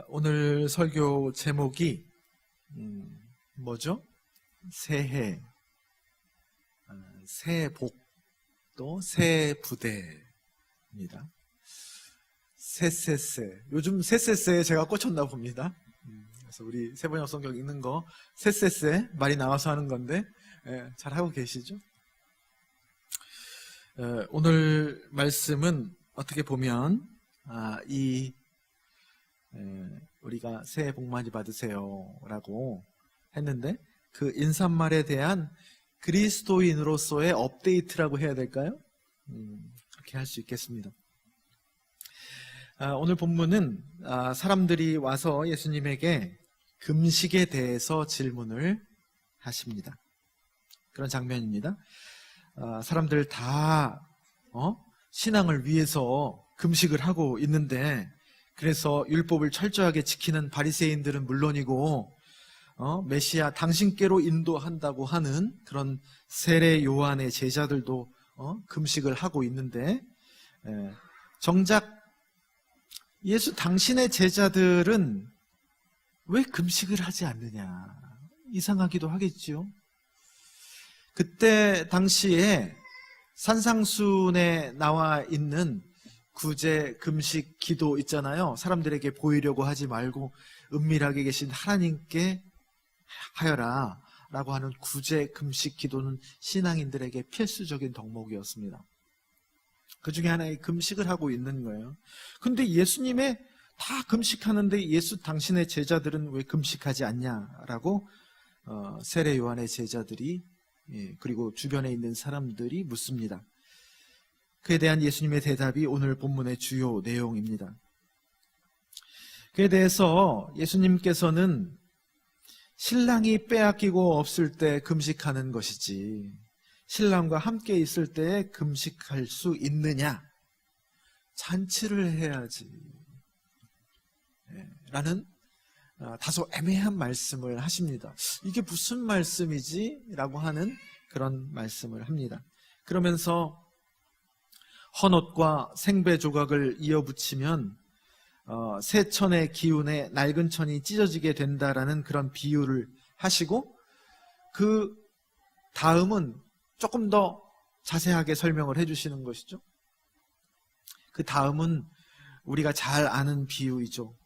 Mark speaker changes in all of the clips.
Speaker 1: 오늘 설교 제목이 뭐죠? 새해, 새해 복, 또 새해 부대입니다. 새새새. 요즘 새새새에 제가 꽂혔나 봅니다. 그래서 우리 세번역 성경 읽는 거 새새새 말이 나와서 하는 건데 잘 하고 계시죠? 오늘 말씀은 어떻게 보면 우리가 새해 복 많이 받으세요 라고 했는데 그 인사말에 대한 그리스도인으로서의 업데이트라고 해야 될까요? 그렇게 할 수 있겠습니다. 오늘 본문은 사람들이 와서 예수님에게 금식에 대해서 질문을 하십니다. 그런 장면입니다. 사람들 다 신앙을 위해서 금식을 하고 있는데, 그래서 율법을 철저하게 지키는 바리새인들은 물론이고 메시아 당신께로 인도한다고 하는 그런 세례 요한의 제자들도 금식을 하고 있는데, 정작 예수 당신의 제자들은 왜 금식을 하지 않느냐, 이상하기도 하겠지요. 그때 당시에 산상순에 나와 있는 구제 금식 기도 있잖아요. 사람들에게 보이려고 하지 말고 은밀하게 계신 하나님께 하여라 라고 하는 구제 금식 기도는 신앙인들에게 필수적인 덕목이었습니다. 그 중에 하나의 금식을 하고 있는 거예요. 근데 예수님의 다 금식하는데 예수 당신의 제자들은 왜 금식하지 않냐라고 세례 요한의 제자들이, 그리고 주변에 있는 사람들이 묻습니다. 그에 대한 예수님의 대답이 오늘 본문의 주요 내용입니다. 그에 대해서 예수님께서는 신랑이 빼앗기고 없을 때 금식하는 것이지 신랑과 함께 있을 때 금식할 수 있느냐, 잔치를 해야지 라는 다소 애매한 말씀을 하십니다. 이게 무슨 말씀이지? 라고 하는 그런 말씀을 합니다. 그러면서 헌옷과 생배 조각을 이어붙이면 새 천의 기운에 낡은 천이 찢어지게 된다라는 그런 비유를 하시고, 그 다음은 조금 더 자세하게 설명을 해주시는 것이죠. 그 다음은 우리가 잘 아는 비유이죠.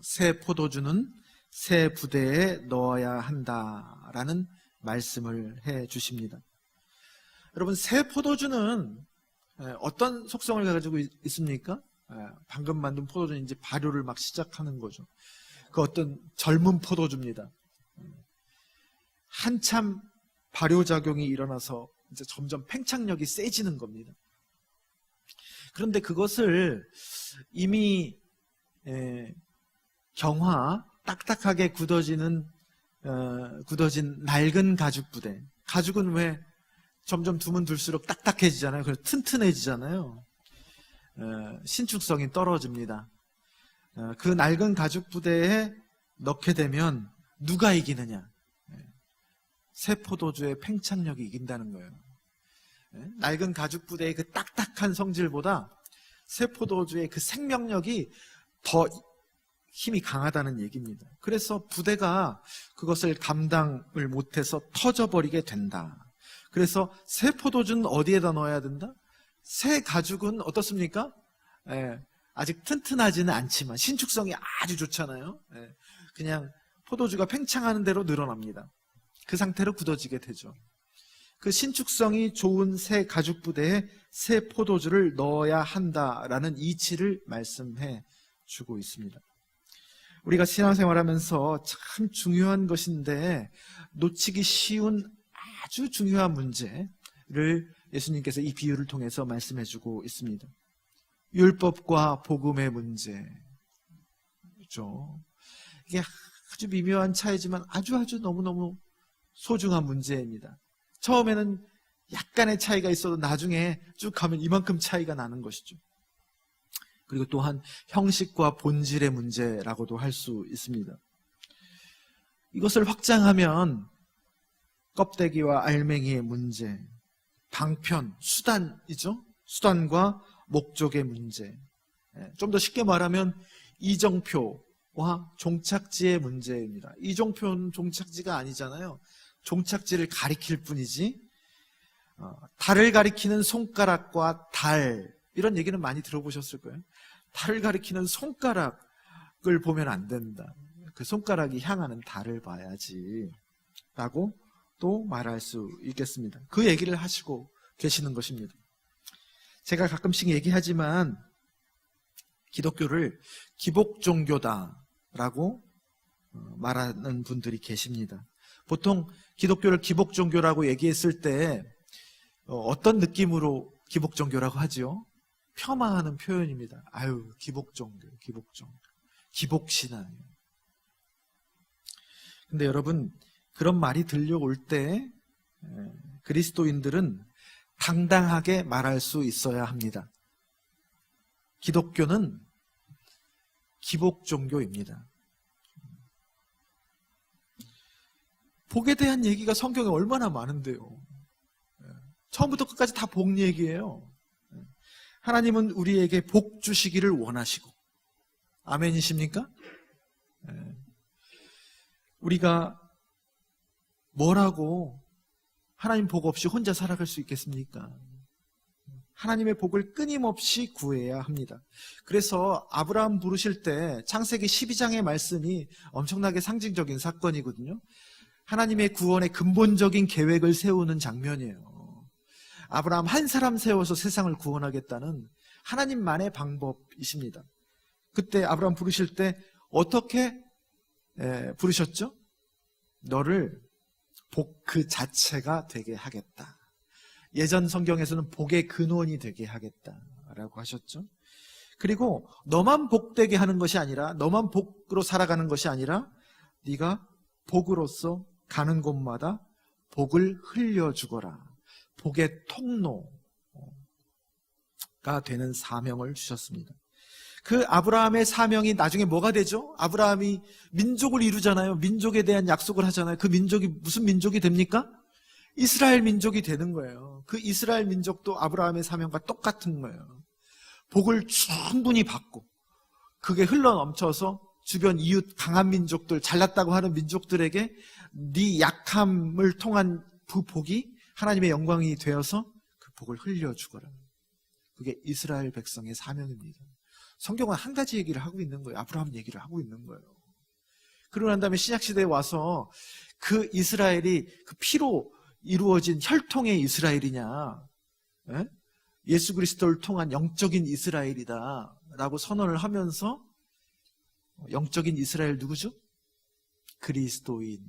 Speaker 1: 새 포도주는 새 부대에 넣어야 한다라는 말씀을 해 주십니다. 여러분, 새 포도주는 어떤 속성을 가지고 있습니까? 방금 만든 포도주는 이제 발효를 막 시작하는 거죠. 그 어떤 젊은 포도주입니다. 한참 발효작용이 일어나서 이제 점점 팽창력이 세지는 겁니다. 그런데 그것을 이미 딱딱하게 굳어진 낡은 가죽 부대. 가죽은 왜 점점 두면 둘수록 딱딱해지잖아요. 그래서 튼튼해지잖아요. 신축성이 떨어집니다. 그 낡은 가죽 부대에 넣게 되면 누가 이기느냐? 새 포도주의 팽창력이 이긴다는 거예요. 낡은 가죽 부대의 그 딱딱한 성질보다 새 포도주의 그 생명력이 더 힘이 강하다는 얘기입니다. 그래서 부대가 그것을 감당을 못해서 터져버리게 된다. 그래서 새 포도주는 어디에다 넣어야 된다? 새 가죽은 어떻습니까? 아직 튼튼하지는 않지만 신축성이 아주 좋잖아요. 그냥 포도주가 팽창하는 대로 늘어납니다. 그 상태로 굳어지게 되죠. 그 신축성이 좋은 새 가죽 부대에 새 포도주를 넣어야 한다라는 이치를 말씀해 주고 있습니다. 우리가 신앙생활하면서 참 중요한 것인데 놓치기 쉬운 아주 중요한 문제를 예수님께서 이 비유를 통해서 말씀해 주고 있습니다. 율법과 복음의 문제죠. 이게 아주 미묘한 차이지만 아주 너무너무 소중한 문제입니다. 처음에는 약간의 차이가 있어도 나중에 쭉 가면 이만큼 차이가 나는 것이죠. 그리고 또한 형식과 본질의 문제라고도 할 수 있습니다. 이것을 확장하면 껍데기와 알맹이의 문제, 방편, 수단이죠. 수단과 목적의 문제. 좀 더 쉽게 말하면 이정표, 종착지의 문제입니다. 이종표는 종착지가 아니잖아요. 종착지를 가리킬 뿐이지. 달을 가리키는 손가락과 달, 이런 얘기는 많이 들어보셨을 거예요. 달을 가리키는 손가락을 보면 안 된다. 그 손가락이 향하는 달을 봐야지 라고 또 말할 수 있겠습니다. 그 얘기를 하시고 계시는 것입니다. 제가 가끔씩 얘기하지만 기독교를 기복종교다라고 말하는 분들이 계십니다. 보통 기독교를 기복종교라고 얘기했을 때 어떤 느낌으로 기복종교라고 하죠? 폄하하는 표현입니다. 아유, 기복종교, 기복신앙. 근데 여러분, 그런 말이 들려올 때 그리스도인들은 당당하게 말할 수 있어야 합니다. 기독교는 기복종교입니다. 복에 대한 얘기가 성경에 얼마나 많은데요. 처음부터 끝까지 다 복 얘기예요. 하나님은 우리에게 복 주시기를 원하시고, 아멘이십니까? 우리가 뭐라고 하나님 복 없이 혼자 살아갈 수 있겠습니까? 하나님의 복을 끊임없이 구해야 합니다. 그래서 아브라함 부르실 때 창세기 12장의 말씀이 엄청나게 상징적인 사건이거든요. 하나님의 구원의 근본적인 계획을 세우는 장면이에요. 아브라함 한 사람 세워서 세상을 구원하겠다는 하나님만의 방법이십니다. 그때 아브라함 부르실 때 어떻게 부르셨죠? 너를 복 그 자체가 되게 하겠다. 예전 성경에서는 복의 근원이 되게 하겠다라고 하셨죠. 그리고 너만 복되게 하는 것이 아니라, 너만 복으로 살아가는 것이 아니라 네가 복으로서 가는 곳마다 복을 흘려주거라. 복의 통로가 되는 사명을 주셨습니다. 그 아브라함의 사명이 나중에 뭐가 되죠? 아브라함이 민족을 이루잖아요. 민족에 대한 약속을 하잖아요. 그 민족이 무슨 민족이 됩니까? 이스라엘 민족이 되는 거예요. 그 이스라엘 민족도 아브라함의 사명과 똑같은 거예요. 복을 충분히 받고 그게 흘러넘쳐서 주변 이웃 강한 민족들, 잘났다고 하는 민족들에게 네 약함을 통한 그 복이 하나님의 영광이 되어서 그 복을 흘려주거라. 그게 이스라엘 백성의 사명입니다. 성경은 한 가지 얘기를 하고 있는 거예요. 아브라함 얘기를 하고 있는 거예요. 그러고 난 다음에 신약시대에 와서 그 이스라엘이 그 피로 이루어진 혈통의 이스라엘이냐, 예수 그리스도를 통한 영적인 이스라엘이다 라고 선언을 하면서, 영적인 이스라엘 누구죠? 그리스도인,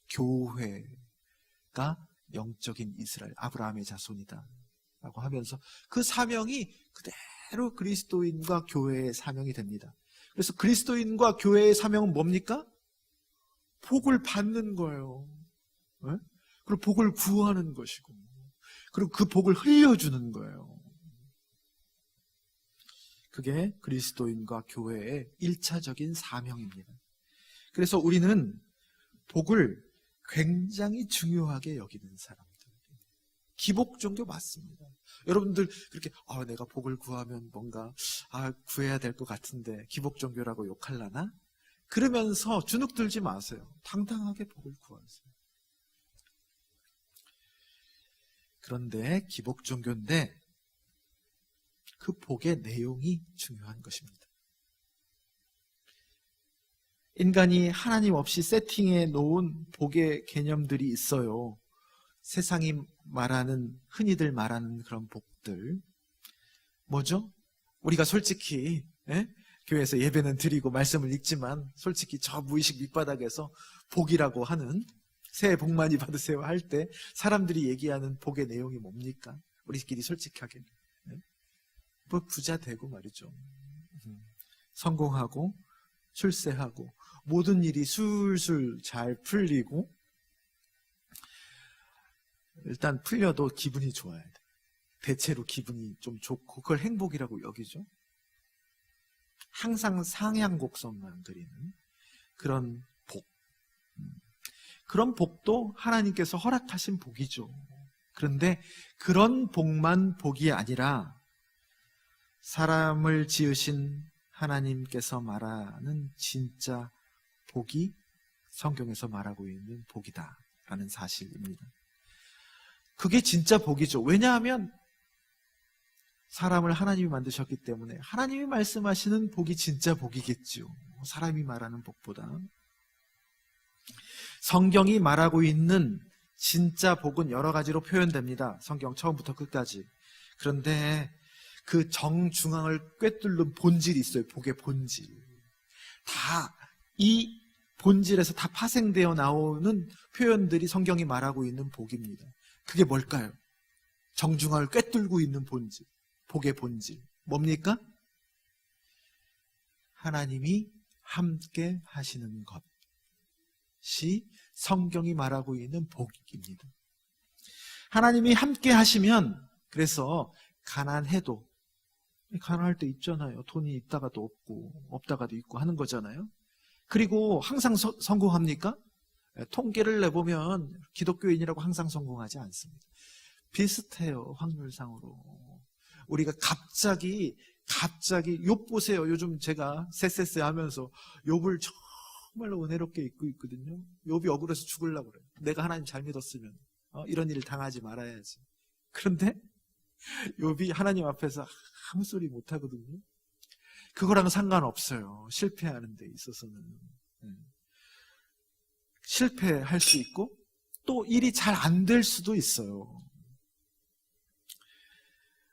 Speaker 1: 교회가 영적인 이스라엘, 아브라함의 자손이다 라고 하면서 그 사명이 그대로 그리스도인과 교회의 사명이 됩니다. 그래서 그리스도인과 교회의 사명은 뭡니까? 복을 받는 거예요. 그리고 복을 구하는 것이고, 그리고 그 복을 흘려주는 거예요. 그게 그리스도인과 교회의 1차적인 사명입니다. 그래서 우리는 복을 굉장히 중요하게 여기는 사람들. 기복종교 맞습니다. 여러분들 그렇게 내가 복을 구하면 뭔가 구해야 될 것 같은데 기복종교라고 욕할라나? 그러면서 주눅 들지 마세요. 당당하게 복을 구하세요. 그런데 기복종교인데 그 복의 내용이 중요한 것입니다. 인간이 하나님 없이 세팅해 놓은 복의 개념들이 있어요. 세상이 말하는, 흔히들 말하는 그런 복들. 뭐죠? 우리가 솔직히 교회에서 예배는 드리고 말씀을 읽지만 솔직히 저 무의식 밑바닥에서 복이라고 하는, 새해 복 많이 받으세요 할 때 사람들이 얘기하는 복의 내용이 뭡니까? 우리끼리 솔직하게. 뭐 부자 되고 말이죠. 성공하고 출세하고 모든 일이 술술 잘 풀리고, 일단 풀려도 기분이 좋아야 돼. 대체로 기분이 좀 좋고 그걸 행복이라고 여기죠. 항상 상향곡선만 그리는 그런 복. 그런 복도 하나님께서 허락하신 복이죠. 그런데 그런 복만 복이 아니라 사람을 지으신 하나님께서 말하는 진짜 복이 성경에서 말하고 있는 복이다라는 사실입니다. 그게 진짜 복이죠. 왜냐하면 사람을 하나님이 만드셨기 때문에 하나님이 말씀하시는 복이 진짜 복이겠죠. 사람이 말하는 복보다. 성경이 말하고 있는 진짜 복은 여러 가지로 표현됩니다. 성경 처음부터 끝까지. 그런데 그 정중앙을 꿰뚫는 본질이 있어요. 복의 본질. 다 이 본질에서 다 파생되어 나오는 표현들이 성경이 말하고 있는 복입니다. 그게 뭘까요? 정중앙을 꿰뚫고 있는 본질. 복의 본질. 뭡니까? 하나님이 함께 하시는 것이 성경이 말하고 있는 복입니다. 하나님이 함께 하시면, 그래서 가난해도, 가난할 때 있잖아요. 돈이 있다가도 없고 없다가도 있고 하는 거잖아요. 그리고 항상 성공합니까? 통계를 내보면 기독교인이라고 항상 성공하지 않습니다. 비슷해요. 확률상으로. 우리가 갑자기 욥 보세요. 요즘 제가 쎄쎄쎄 하면서 욥을 정말로 은혜롭게 읽고 있거든요. 욥이 억울해서 죽으려고 그래요. 내가 하나님 잘 믿었으면 이런 일을 당하지 말아야지. 그런데 욥이 하나님 앞에서 아무 소리 못 하거든요. 그거랑 상관없어요. 실패하는 데 있어서는. 실패할 수 있고 또 일이 잘 안 될 수도 있어요.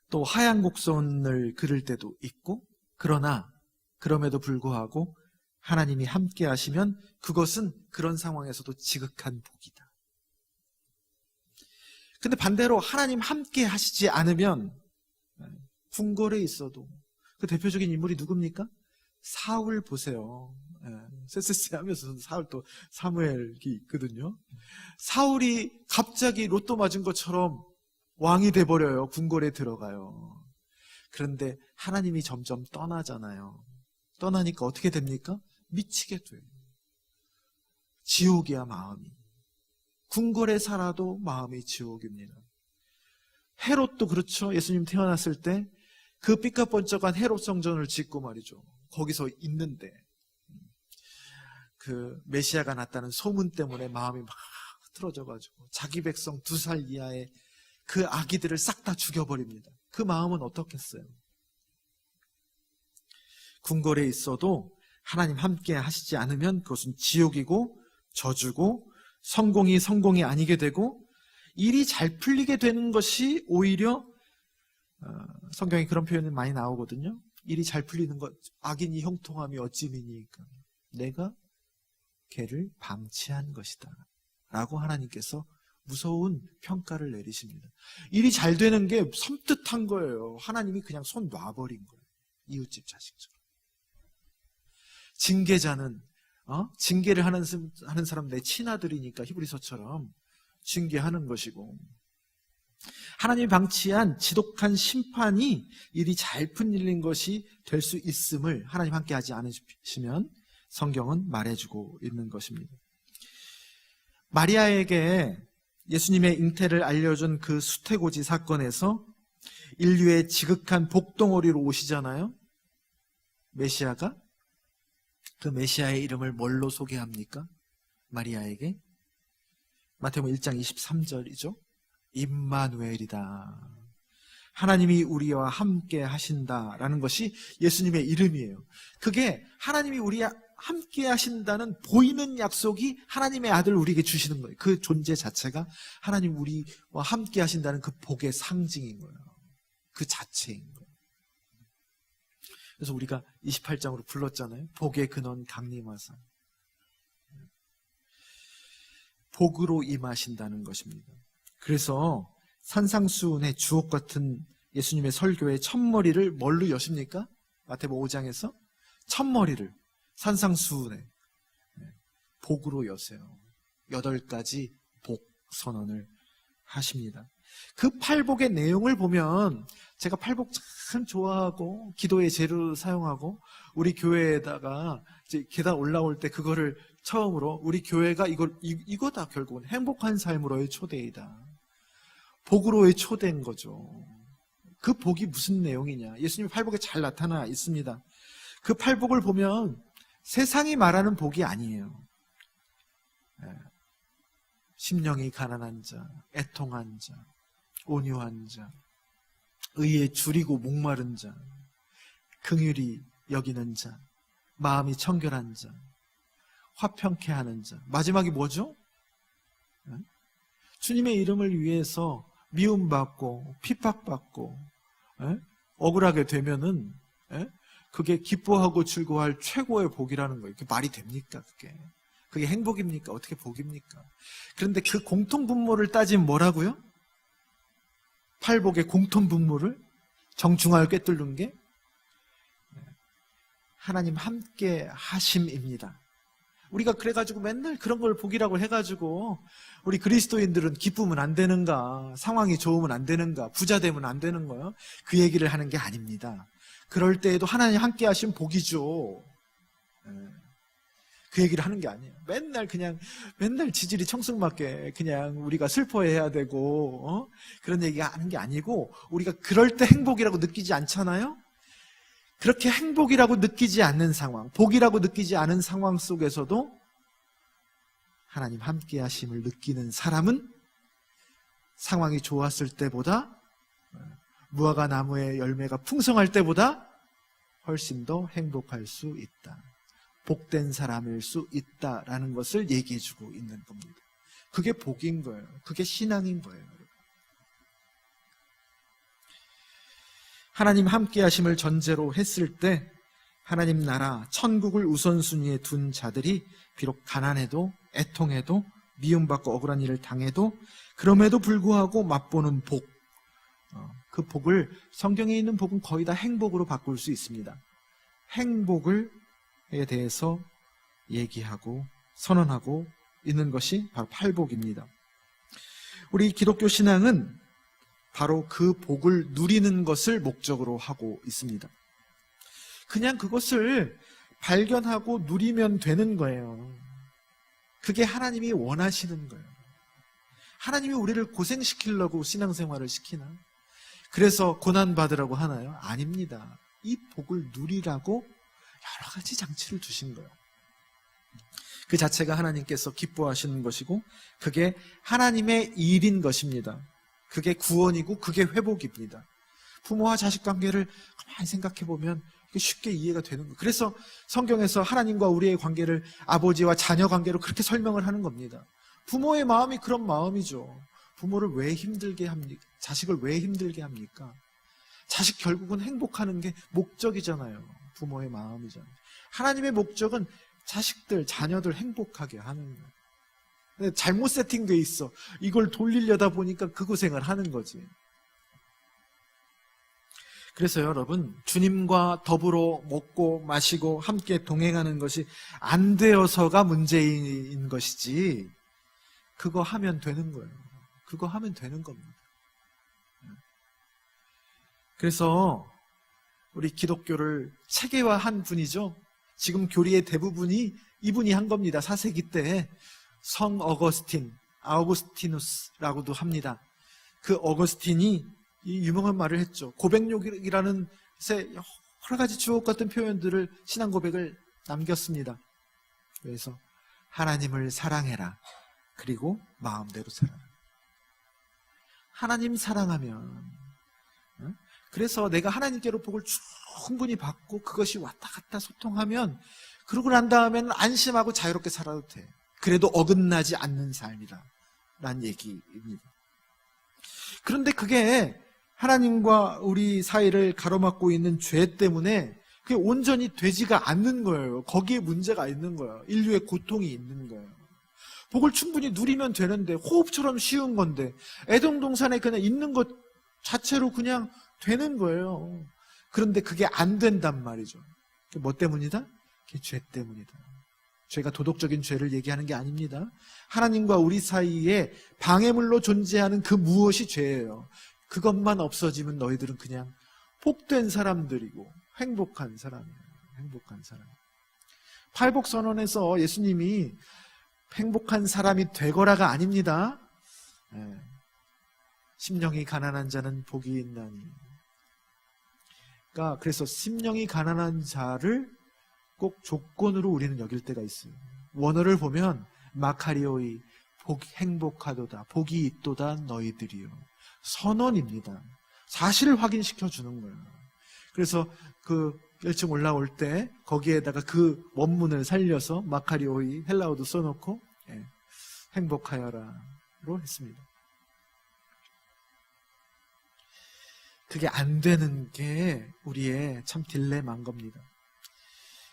Speaker 1: 또 하얀 곡선을 그릴 때도 있고, 그러나 그럼에도 불구하고 하나님이 함께 하시면 그것은 그런 상황에서도 지극한 복이다. 근데 반대로 하나님 함께 하시지 않으면 궁궐에 있어도, 그 대표적인 인물이 누굽니까? 사울 보세요. 쎄쎄쎄 하면서 사울, 또 사무엘이 있거든요. 사울이 갑자기 로또 맞은 것처럼 왕이 돼버려요. 궁궐에 들어가요. 그런데 하나님이 점점 떠나잖아요. 떠나니까 어떻게 됩니까? 미치게 돼요. 지옥이야, 마음이. 궁궐에 살아도 마음이 지옥입니다. 헤롯도 그렇죠. 예수님 태어났을 때 그 삐까번쩍한 헤롯 성전을 짓고 말이죠. 거기서 있는데 그 메시아가 났다는 소문 때문에 마음이 막 흐트러져가지고 자기 백성 2살 이하의 그 아기들을 싹 다 죽여버립니다. 그 마음은 어떻겠어요? 궁궐에 있어도 하나님 함께 하시지 않으면 그것은 지옥이고 저주고 성공이 아니게 되고 일이 잘 풀리게 되는 것이 오히려 성경에 그런 표현이 많이 나오거든요. 일이 잘 풀리는 것, 악인이 형통함이 어찌미니까 내가 걔를 방치한 것이다 라고 하나님께서 무서운 평가를 내리십니다. 일이 잘 되는 게 섬뜩한 거예요. 하나님이 그냥 손 놔버린 거예요. 이웃집 자식처럼. 징계자는 징계를 하는 사람 내 친아들이니까 히브리서처럼 징계하는 것이고, 하나님이 방치한 지독한 심판이 일이 잘 풀리는 것이 될 수 있음을 하나님 함께 하지 않으시면 성경은 말해주고 있는 것입니다. 마리아에게 예수님의 잉태를 알려준 그 수태고지 사건에서 인류의 지극한 복덩어리로 오시잖아요. 메시아가. 그 메시아의 이름을 뭘로 소개합니까? 마리아에게. 마태복음 1장 23절이죠. 임마누엘이다. 하나님이 우리와 함께 하신다라는 것이 예수님의 이름이에요. 그게 하나님이 우리와 함께 하신다는 보이는 약속이 하나님의 아들 우리에게 주시는 거예요. 그 존재 자체가 하나님 우리와 함께 하신다는 그 복의 상징인 거예요. 그 자체인 거예요. 그래서 우리가 28장으로 불렀잖아요. 복의 근원 강림하사. 복으로 임하신다는 것입니다. 그래서 산상수훈의 주옥 같은 예수님의 설교의 첫머리를 뭘로 여십니까? 마태복음 5장에서 첫머리를 산상수훈의 복으로 여세요. 8가지 복 선언을 하십니다. 그 팔복의 내용을 보면, 제가 팔복 참 좋아하고 기도의 재료로 사용하고, 우리 교회에다가 이제 계단 올라올 때 그거를 처음으로 우리 교회가 이거다, 결국은 행복한 삶으로의 초대이다. 복으로의 초대인 거죠. 그 복이 무슨 내용이냐? 예수님의 팔복에 잘 나타나 있습니다. 그 팔복을 보면 세상이 말하는 복이 아니에요. 심령이 가난한 자, 애통한 자, 온유한 자, 의에 줄이고 목마른 자, 긍휼히 여기는 자, 마음이 청결한 자, 화평케 하는 자. 마지막이 뭐죠? 주님의 이름을 위해서 미움받고 핍박받고 억울하게 되면은 그게 기뻐하고 즐거워할 최고의 복이라는 거예요. 그게 말이 됩니까? 그게 행복입니까? 어떻게 복입니까? 그런데 그 공통분모를 따지면 뭐라고요? 팔복의 공통분모를 정중하게 꿰뚫는 게 하나님 함께 하심입니다. 우리가 그래가지고 맨날 그런 걸 복이라고 해가지고 우리 그리스도인들은 기쁘면 안 되는가, 상황이 좋으면 안 되는가, 부자 되면 안 되는 거요? 그 얘기를 하는 게 아닙니다. 그럴 때에도 하나님 함께 하신 복이죠. 그 얘기를 하는 게 아니에요. 맨날 지질이 청승맞게 그냥 우리가 슬퍼해야 되고 그런 얘기 하는 게 아니고, 우리가 그럴 때 행복이라고 느끼지 않잖아요. 그렇게 행복이라고 느끼지 않는 상황, 복이라고 느끼지 않은 상황 속에서도 하나님 함께 하심을 느끼는 사람은 상황이 좋았을 때보다, 무화과 나무의 열매가 풍성할 때보다 훨씬 더 행복할 수 있다. 복된 사람일 수 있다라는 것을 얘기해주고 있는 겁니다. 그게 복인 거예요. 그게 신앙인 거예요. 하나님 함께 하심을 전제로 했을 때 하나님 나라 천국을 우선순위에 둔 자들이 비록 가난해도 애통해도 미움받고 억울한 일을 당해도 그럼에도 불구하고 맛보는 복, 그 복을, 성경에 있는 복은 거의 다 행복으로 바꿀 수 있습니다. 행복에 대해서 얘기하고 선언하고 있는 것이 바로 팔복입니다. 우리 기독교 신앙은 바로 그 복을 누리는 것을 목적으로 하고 있습니다. 그냥 그것을 발견하고 누리면 되는 거예요. 그게 하나님이 원하시는 거예요. 하나님이 우리를 고생시키려고 신앙생활을 시키나? 그래서 고난받으라고 하나요? 아닙니다. 이 복을 누리라고 여러 가지 장치를 주신 거예요. 그 자체가 하나님께서 기뻐하시는 것이고 그게 하나님의 일인 것입니다. 그게 구원이고 그게 회복입니다. 부모와 자식 관계를 가만히 생각해 보면 쉽게 이해가 되는 거예요. 그래서 성경에서 하나님과 우리의 관계를 아버지와 자녀 관계로 그렇게 설명을 하는 겁니다. 부모의 마음이 그런 마음이죠. 부모를 왜 힘들게 합니까? 자식을 왜 힘들게 합니까? 자식 결국은 행복하는 게 목적이잖아요. 부모의 마음이잖아요. 하나님의 목적은 자식들, 자녀들 행복하게 하는 거예요. 근데 잘못 세팅돼 있어. 이걸 돌리려다 보니까 그 고생을 하는 거지. 그래서 여러분, 주님과 더불어 먹고 마시고 함께 동행하는 것이 안 되어서가 문제인 것이지, 그거 하면 되는 거예요. 그거 하면 되는 겁니다. 그래서 우리 기독교를 체계화한 분이죠. 지금 교리의 대부분이 이분이 한 겁니다. 4세기 때 성 어거스틴, 아우구스티누스라고도 합니다. 그 어거스틴이 이 유명한 말을 했죠. 고백록이라는 여러 가지 주옥 같은 표현들을, 신앙 고백을 남겼습니다. 그래서 하나님을 사랑해라. 그리고 마음대로 살아라. 하나님 사랑하면, 그래서 내가 하나님께로 복을 충분히 받고 그것이 왔다 갔다 소통하면, 그러고 난 다음에는 안심하고 자유롭게 살아도 돼. 그래도 어긋나지 않는 삶이다 라는 얘기입니다. 그런데 그게 하나님과 우리 사이를 가로막고 있는 죄 때문에 그게 온전히 되지가 않는 거예요. 거기에 문제가 있는 거예요. 인류의 고통이 있는 거예요. 복을 충분히 누리면 되는데, 호흡처럼 쉬운 건데, 애동동산에 그냥 있는 것 자체로 그냥 되는 거예요. 그런데 그게 안 된단 말이죠. 그게 뭐 때문이다? 그게 죄 때문이다. 죄가 도덕적인 죄를 얘기하는 게 아닙니다. 하나님과 우리 사이에 방해물로 존재하는 그 무엇이 죄예요. 그것만 없어지면 너희들은 그냥 복된 사람들이고 행복한 사람이에요. 행복한 사람. 팔복선언에서 예수님이 행복한 사람이 되거라가 아닙니다. 심령이 가난한 자는 복이 있나니. 그래서 심령이 가난한 자를 꼭 조건으로 우리는 여길 때가 있어요. 원어를 보면 마카리오이 행복하도다, 복이 있도다 너희들이요. 선언입니다. 사실을 확인시켜 주는 거예요. 그래서 그 1층 올라올 때 거기에다가 그 원문을 살려서 마카리오이 헬라어도 써놓고 행복하여라로 했습니다. 그게 안 되는 게 우리의 참 딜레마인 겁니다.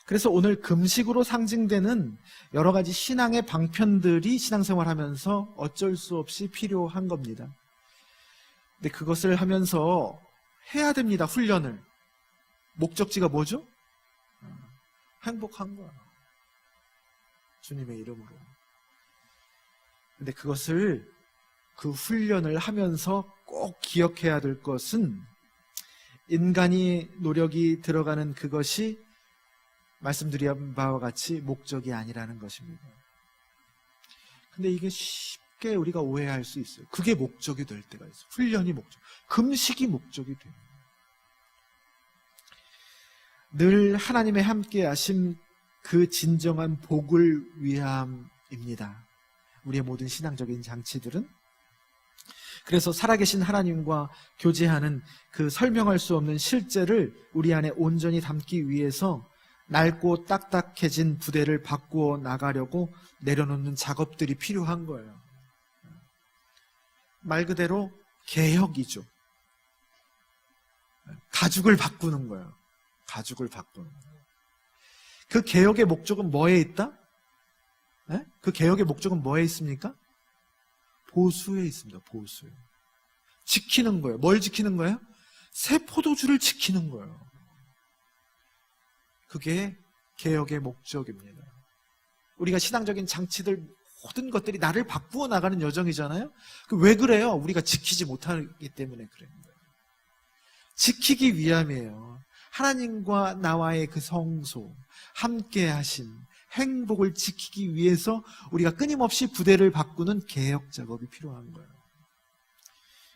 Speaker 1: 그래서 오늘 금식으로 상징되는 여러 가지 신앙의 방편들이 신앙생활하면서 어쩔 수 없이 필요한 겁니다. 근데 그것을 하면서 해야 됩니다. 훈련을. 목적지가 뭐죠? 행복한 거야. 주님의 이름으로. 근데 그 훈련을 하면서 꼭 기억해야 될 것은 인간이 노력이 들어가는 그것이 말씀드린 바와 같이 목적이 아니라는 것입니다. 근데 이게 쉽게 우리가 오해할 수 있어요. 그게 목적이 될 때가 있어요. 훈련이 목적. 금식이 목적이 돼요. 늘 하나님의 함께 하심 그 진정한 복을 위함입니다. 우리의 모든 신앙적인 장치들은 그래서 살아계신 하나님과 교제하는 그 설명할 수 없는 실제를 우리 안에 온전히 담기 위해서 낡고 딱딱해진 부대를 바꾸어 나가려고 내려놓는 작업들이 필요한 거예요. 말 그대로 개혁이죠. 가죽을 바꾸는 거예요. 가죽을 바꾸는 거예요. 그 개혁의 목적은 뭐에 있다? 그 개혁의 목적은 뭐에 있습니까? 보수에 있습니다. 보수에. 지키는 거예요. 뭘 지키는 거예요? 새 포도주를 지키는 거예요. 그게 개혁의 목적입니다. 우리가 신앙적인 장치들 모든 것들이 나를 바꾸어 나가는 여정이잖아요. 왜 그래요? 우리가 지키지 못하기 때문에 그래요. 지키기 위함이에요. 하나님과 나와의 그 성소, 함께 하신 행복을 지키기 위해서 우리가 끊임없이 부대를 바꾸는 개혁 작업이 필요한 거예요.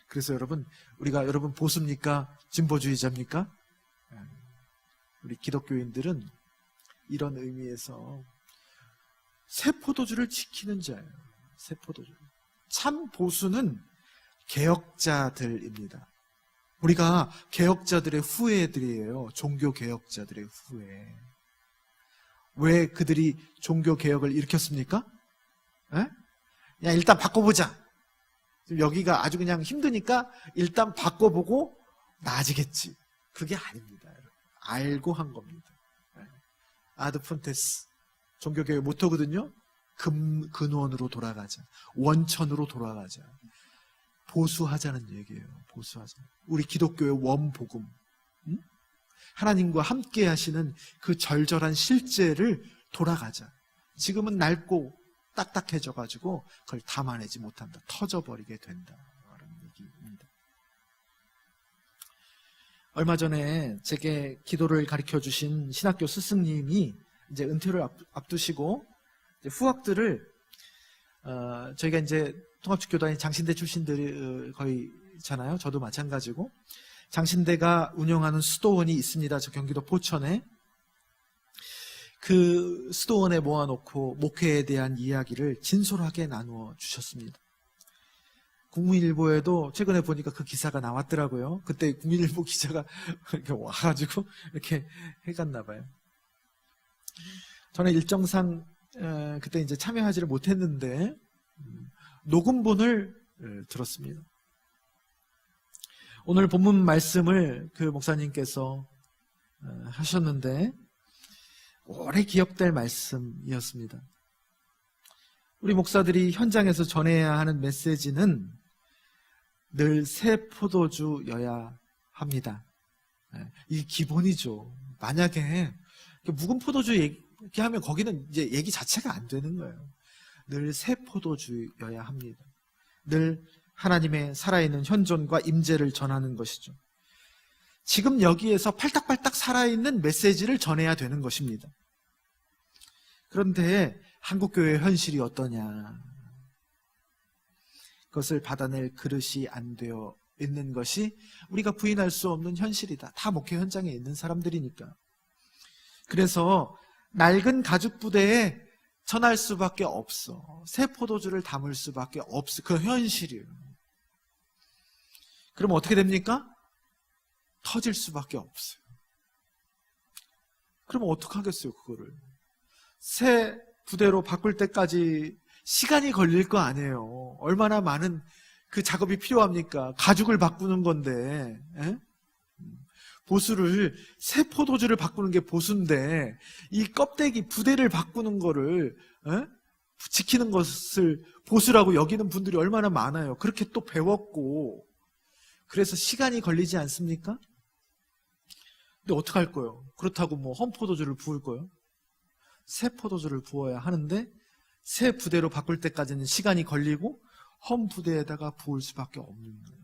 Speaker 1: 그래서 여러분 보수입니까? 진보주의자입니까? 우리 기독교인들은 이런 의미에서 새 포도주를 지키는 자예요. 새 포도주. 참 보수는 개혁자들입니다. 우리가 개혁자들의 후예들이에요. 종교 개혁자들의 후예. 왜 그들이 종교 개혁을 일으켰습니까? 그냥 일단 바꿔보자. 지금 여기가 아주 그냥 힘드니까 일단 바꿔보고 나아지겠지. 그게 아닙니다. 알고 한 겁니다. 아드 푼테스 종교개혁 모토거든요. 근원으로 돌아가자. 원천으로 돌아가자. 보수하자는 얘기예요. 보수하자. 우리 기독교의 원복음. 하나님과 함께 하시는 그 절절한 실제를 돌아가자. 지금은 낡고 딱딱해져가지고 그걸 담아내지 못한다. 터져버리게 된다. 라는 얘기입니다. 얼마 전에 제게 기도를 가르쳐 주신 신학교 스승님이 이제 은퇴를 앞두시고 이제 후학들을 저희가 이제 통합축교단이 장신대 출신들이 거의 있잖아요. 저도 마찬가지고 장신대가 운영하는 수도원이 있습니다. 저 경기도 포천에. 그 수도원에 모아놓고 목회에 대한 이야기를 진솔하게 나누어 주셨습니다. 국민일보에도 최근에 보니까 그 기사가 나왔더라고요. 그때 국민일보 기자가 이렇게 와가지고 이렇게 해갔나 봐요. 저는 일정상 그때 이제 참여하지를 못했는데 녹음본을 들었습니다. 오늘 본문 말씀을 그 목사님께서 하셨는데 오래 기억될 말씀이었습니다. 우리 목사들이 현장에서 전해야 하는 메시지는 늘 새 포도주여야 합니다. 이게 기본이죠. 만약에 묵은 포도주 얘기하면 거기는 이제 얘기 자체가 안 되는 거예요. 늘 새 포도주여야 합니다. 늘 하나님의 살아있는 현존과 임재를 전하는 것이죠. 지금 여기에서 팔딱팔딱 살아있는 메시지를 전해야 되는 것입니다. 그런데 한국교회의 현실이 어떠냐? 그것을 받아낼 그릇이 안 되어 있는 것이 우리가 부인할 수 없는 현실이다. 다 목회 현장에 있는 사람들이니까. 그래서 낡은 가죽 부대에 전할 수밖에 없어. 새 포도주를 담을 수밖에 없어. 그 현실이에요. 그럼 어떻게 됩니까? 터질 수밖에 없어요. 그럼 어떡하겠어요, 그거를. 새 부대로 바꿀 때까지 시간이 걸릴 거 아니에요. 얼마나 많은 그 작업이 필요합니까? 가죽을 바꾸는 건데, 에? 보수를, 새 포도주를 바꾸는 게 보수인데, 이 껍데기, 부대를 바꾸는 거를, 에? 지키는 것을 보수라고 여기는 분들이 얼마나 많아요. 그렇게 또 배웠고, 그래서 시간이 걸리지 않습니까? 근데 어떡할 거예요? 그렇다고 뭐 험포도주를 부을 거예요? 새 포도주를 부어야 하는데, 새 부대로 바꿀 때까지는 시간이 걸리고, 험 부대에다가 부을 수밖에 없는 거예요.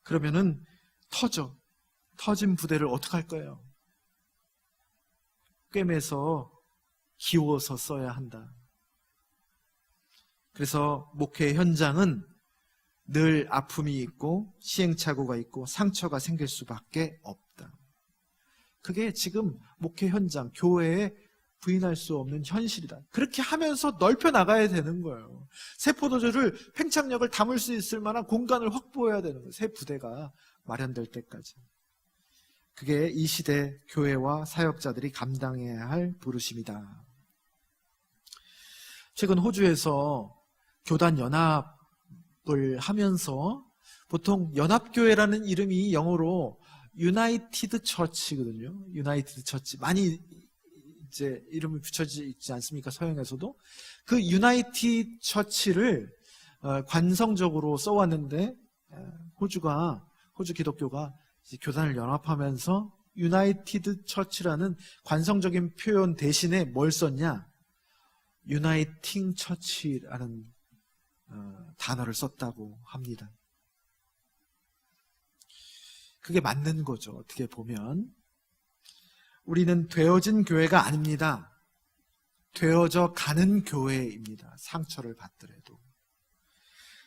Speaker 1: 그러면은 터져. 터진 부대를 어떡할 거예요? 꿰매서 기워서 써야 한다. 그래서 목회 현장은 늘 아픔이 있고 시행착오가 있고 상처가 생길 수밖에 없다. 그게 지금 목회 현장, 교회에 부인할 수 없는 현실이다. 그렇게 하면서 넓혀 나가야 되는 거예요. 새 포도주를, 팽창력을 담을 수 있을 만한 공간을 확보해야 되는 거예요. 새 부대가 마련될 때까지. 그게 이 시대 교회와 사역자들이 감당해야 할 부르심이다. 최근 호주에서 교단 연합을 하면서 보통 연합교회라는 이름이 영어로 유나이티드 처치거든요. 유나이티드 처치. 많이 이제 이름이 붙여지지 있지 않습니까? 서양에서도. 그 유나이티드 처치를 관성적으로 써왔는데, 호주 기독교가 교단을 연합하면서 유나이티드 처치라는 관성적인 표현 대신에 뭘 썼냐? 유나이팅 처치라는 단어를 썼다고 합니다. 그게 맞는 거죠. 어떻게 보면. 우리는 되어진 교회가 아닙니다. 되어져 가는 교회입니다. 상처를 받더라도.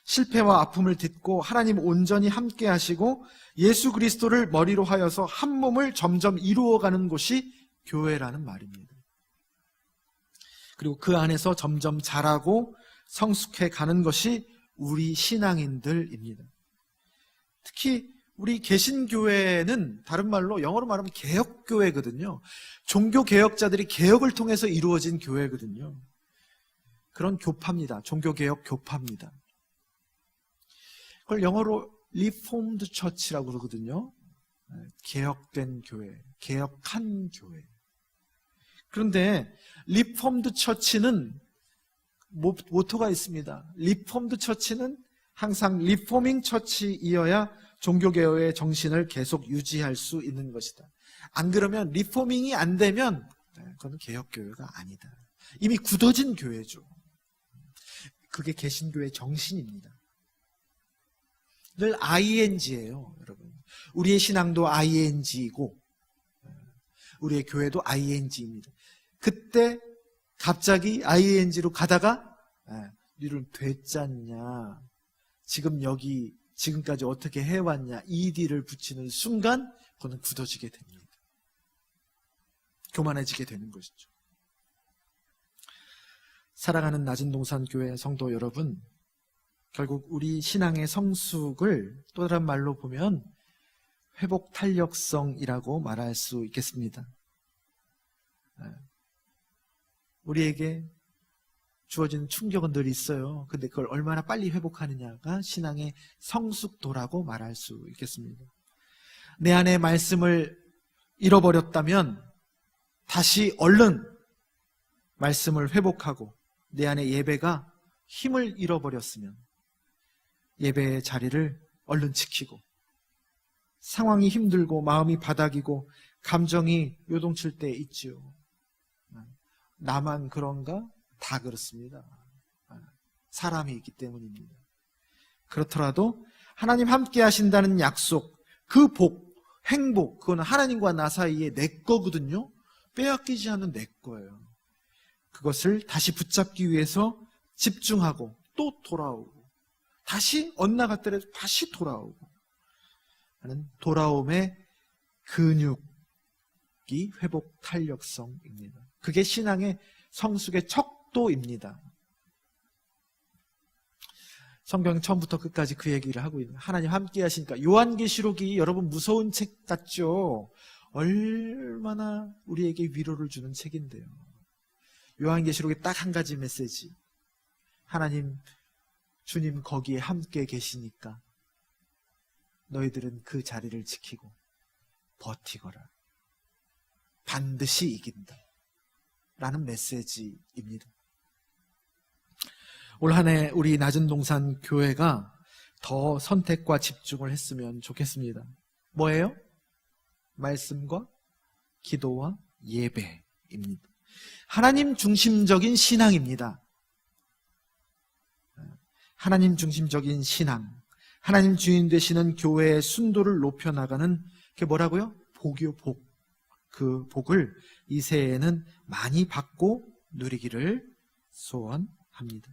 Speaker 1: 실패와 아픔을 딛고 하나님 온전히 함께 하시고 예수 그리스도를 머리로 하여서 한 몸을 점점 이루어가는 곳이 교회라는 말입니다. 그리고 그 안에서 점점 자라고 성숙해 가는 것이 우리 신앙인들입니다. 특히 우리 개신교회는 다른 말로 영어로 말하면 개혁교회거든요. 종교개혁자들이 개혁을 통해서 이루어진 교회거든요. 그런 교파입니다. 종교개혁 교파입니다. 그걸 영어로 Reformed Church라고 그러거든요. 개혁된 교회, 개혁한 교회. 그런데 Reformed Church는 모토가 있습니다. Reformed Church는 항상 Reforming Church이어야 종교개혁의 정신을 계속 유지할 수 있는 것이다. 안 그러면 리포밍이 안 되면 그건 개혁교회가 아니다. 이미 굳어진 교회죠. 그게 개신교의 정신입니다. 늘 ing예요, 여러분. 우리의 신앙도 ing이고 우리의 교회도 ing입니다. 그때 갑자기 ing로 가다가 니를 됐잖냐, 지금까지 어떻게 해왔냐, ed를 붙이는 순간 그거는 굳어지게 됩니다. 교만해지게 되는 것이죠. 사랑하는 낮은동산교회 성도 여러분, 결국 우리 신앙의 성숙을 또 다른 말로 보면 회복 탄력성이라고 말할 수 있겠습니다. 우리에게 주어진 충격은 늘 있어요. 근데 그걸 얼마나 빨리 회복하느냐가 신앙의 성숙도라고 말할 수 있겠습니다. 내 안에 말씀을 잃어버렸다면 다시 얼른 말씀을 회복하고, 내 안에 예배가 힘을 잃어버렸으면 예배의 자리를 얼른 지키고, 상황이 힘들고 마음이 바닥이고 감정이 요동칠 때 있지요. 나만 그런가? 다 그렇습니다. 사람이 있기 때문입니다. 그렇더라도 하나님 함께 하신다는 약속, 그 복, 행복, 그건 하나님과 나 사이에 내 거거든요. 빼앗기지 않는 내 거예요. 그것을 다시 붙잡기 위해서 집중하고 또 돌아오고, 다시 엇나갔더라도 다시 돌아오고, 하는 돌아옴의 근육이 회복 탄력성입니다. 그게 신앙의 성숙의 척도입니다. 성경 처음부터 끝까지 그 얘기를 하고 있는, 하나님 함께 하시니까. 요한계시록이 여러분 무서운 책 같죠? 얼마나 우리에게 위로를 주는 책인데요. 요한계시록에 딱 한 가지 메시지. 하나님, 주님 거기에 함께 계시니까 너희들은 그 자리를 지키고 버티거라. 반드시 이긴다. 라는 메시지입니다. 올 한 해 우리 낮은 동산 교회가 더 선택과 집중을 했으면 좋겠습니다. 뭐예요? 말씀과 기도와 예배입니다. 하나님 중심적인 신앙입니다. 하나님 중심적인 신앙, 하나님 주인 되시는 교회의 순도를 높여나가는, 그게 뭐라고요? 복이요, 복. 그 복을 이 새해에는 많이 받고 누리기를 소원합니다.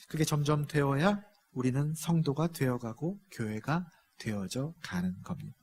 Speaker 1: 그게 점점 되어야 우리는 성도가 되어가고 교회가 되어져 가는 겁니다.